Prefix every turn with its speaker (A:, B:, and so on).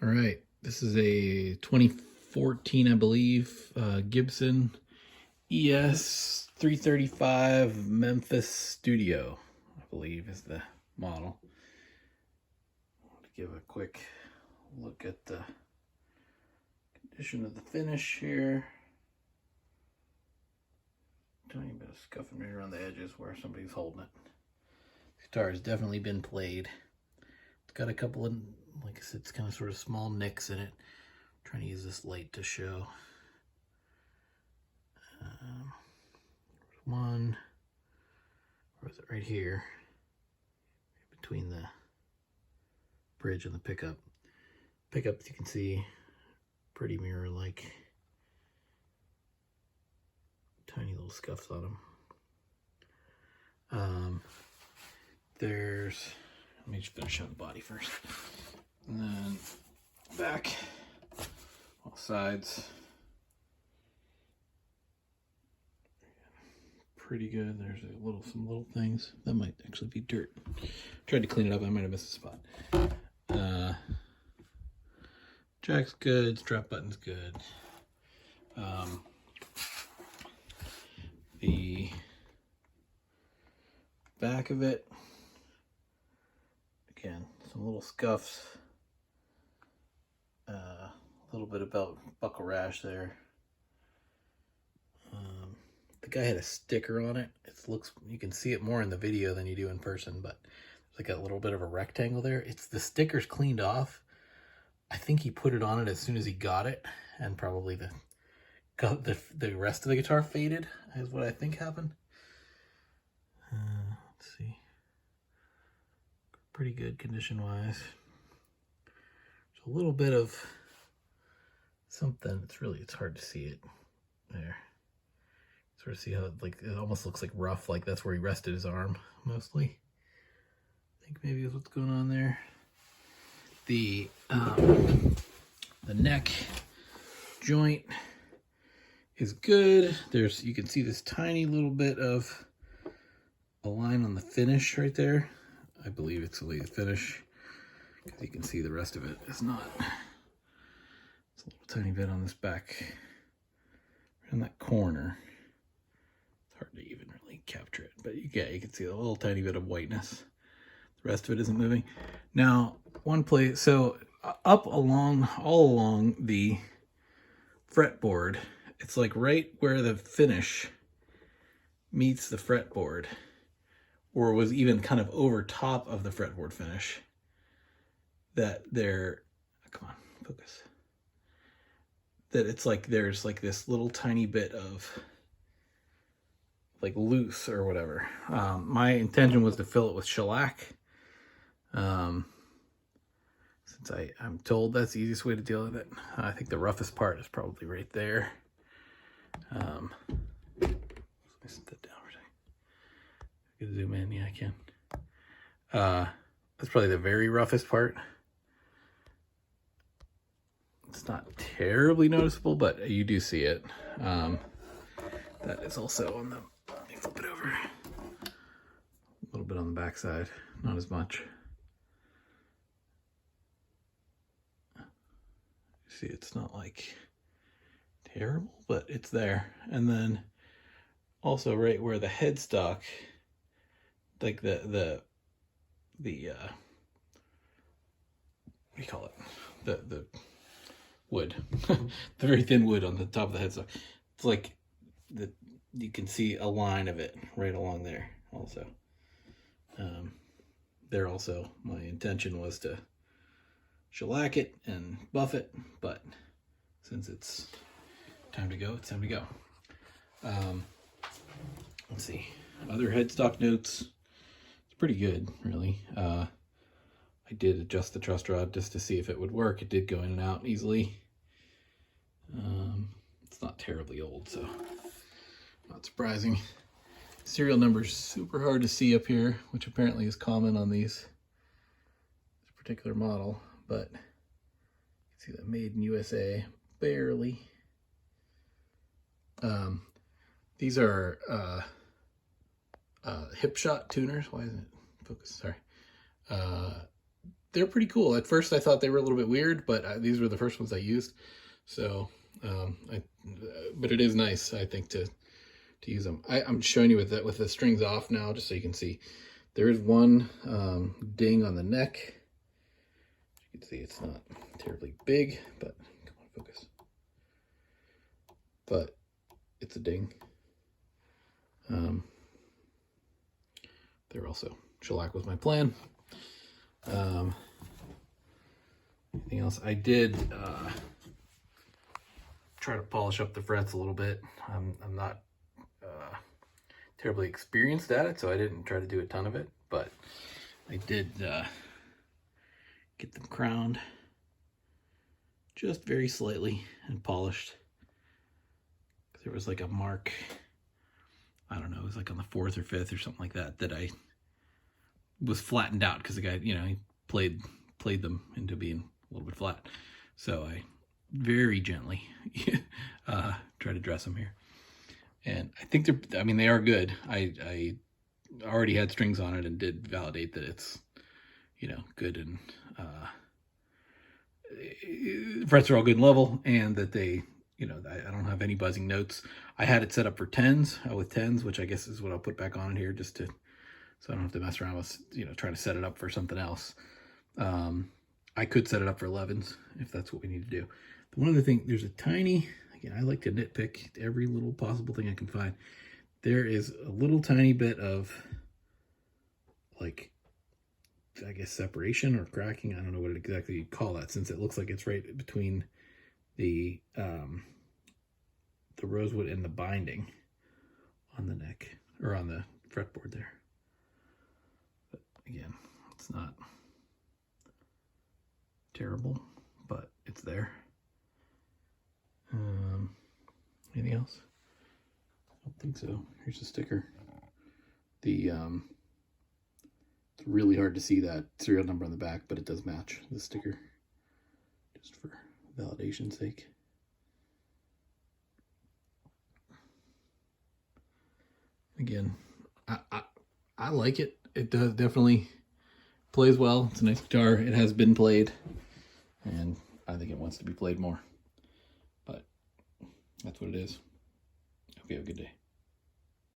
A: All right, this is a 2014, I believe, Gibson ES 335 Memphis Studio, I believe is the model. To give a quick look at the condition of the finish here. Tiny bit of scuffing right around the edges where somebody's holding it. The guitar has definitely been played. It's got a couple of, like I said, it's kind of sort of small nicks in it. I'm trying to use this light to show. One, or is it right here? Between the bridge and the pickup. Pickup, you can see, pretty mirror-like. Tiny little scuffs on them. Let me just finish on the body first. And then back, all sides. Pretty good. There's some little things. That might actually be dirt. Tried to clean it up, I might have missed a spot. Jack's good, strap button's good. The back of it, again, some little scuffs, a little bit about buckle rash there. The guy had a sticker on it. You can see it more in the video than you do in person, but there's like a little bit of a rectangle there. The sticker's cleaned off. I think he put it on it as soon as he got it, and probably the rest of the guitar faded, is what I think happened. Let's see. Pretty good condition-wise. There's a little bit of something. It's hard to see it there. Sort of see how it almost looks like rough, like that's where he rested his arm mostly. I think maybe is what's going on there. The neck joint is good. You can see this tiny little bit of a line on the finish right there. I believe it's the finish, because you can see the rest of it is not. It's a little tiny bit on this back, in that corner. It's hard to even really capture it, but you can see a little tiny bit of whiteness. The rest of it isn't moving. Now, one place, so all along the fretboard, it's like right where the finish meets the fretboard, or was even kind of over top of the fretboard finish, that come on, focus. That it's like there's like this little tiny bit of like loose or whatever. My intention was to fill it with shellac. Since I'm told that's the easiest way to deal with it. I think the roughest part is probably right there. Let me set that down for a second. I can zoom in, yeah, I can. That's probably the very roughest part. It's not terribly noticeable, but you do see it. That is also on the, let me flip it over. A little bit on the back side, not as much. See, it's not like terrible, but it's there. And then also right where the headstock, like the what do you call it? The wood, the very thin wood on the top of the headstock. It's like you can see a line of it right along there also. There also, my intention was to shellac it and buff it, but since it's time to go, it's time to go. Let's see, other headstock notes. It's pretty good, really. I did adjust the truss rod just to see if it would work. It did go in and out easily. It's not terribly old, so not surprising. Serial number's super hard to see up here, which apparently is common on this particular model, but you can see that made in USA, barely. These are hip shot tuners. Why isn't it focused? Sorry. they're pretty cool. At first I thought they were a little bit weird, but these were the first ones I used. So, but it is nice, I think, to use them. I'm showing you with the strings off now, just so you can see. There is one ding on the neck. You can see it's not terribly big, but come on, focus. But it's a ding. There also, shellac was my plan. Anything else? I did try to polish up the frets a little bit. I'm not terribly experienced at it, so I didn't try to do a ton of it, but I did get them crowned just very slightly and polished. There was like a mark, I don't know, it was like on the 4th or 5th or something like that, that I was flattened out because the guy, you know, he played them into being a little bit flat. So I very gently try to dress them here. And I think they are good. I already had strings on it and did validate that it's, you know, good, and frets are all good and level, and that they, you know, I don't have any buzzing notes. I had it set up for 10s, with 10s, which I guess is what I'll put back on here, just to, so I don't have to mess around with, you know, trying to set it up for something else. I could set it up for 11s if that's what we need to do. The one other thing, there's a tiny, again, I like to nitpick every little possible thing I can find. There is a little tiny bit of, like, I guess separation or cracking. I don't know what exactly you call that, since it looks like it's right between the rosewood and the binding on the neck, or on the fretboard there. But again, it's not terrible, but it's there. Anything else? I don't think so. Here's the sticker. The it's really hard to see that serial number on the back, but it does match the sticker, just for validation's sake. Again, I like it. It does definitely plays well. It's a nice guitar. It has been played, and I think it wants to be played more. But that's what it is. Hope you have a good day.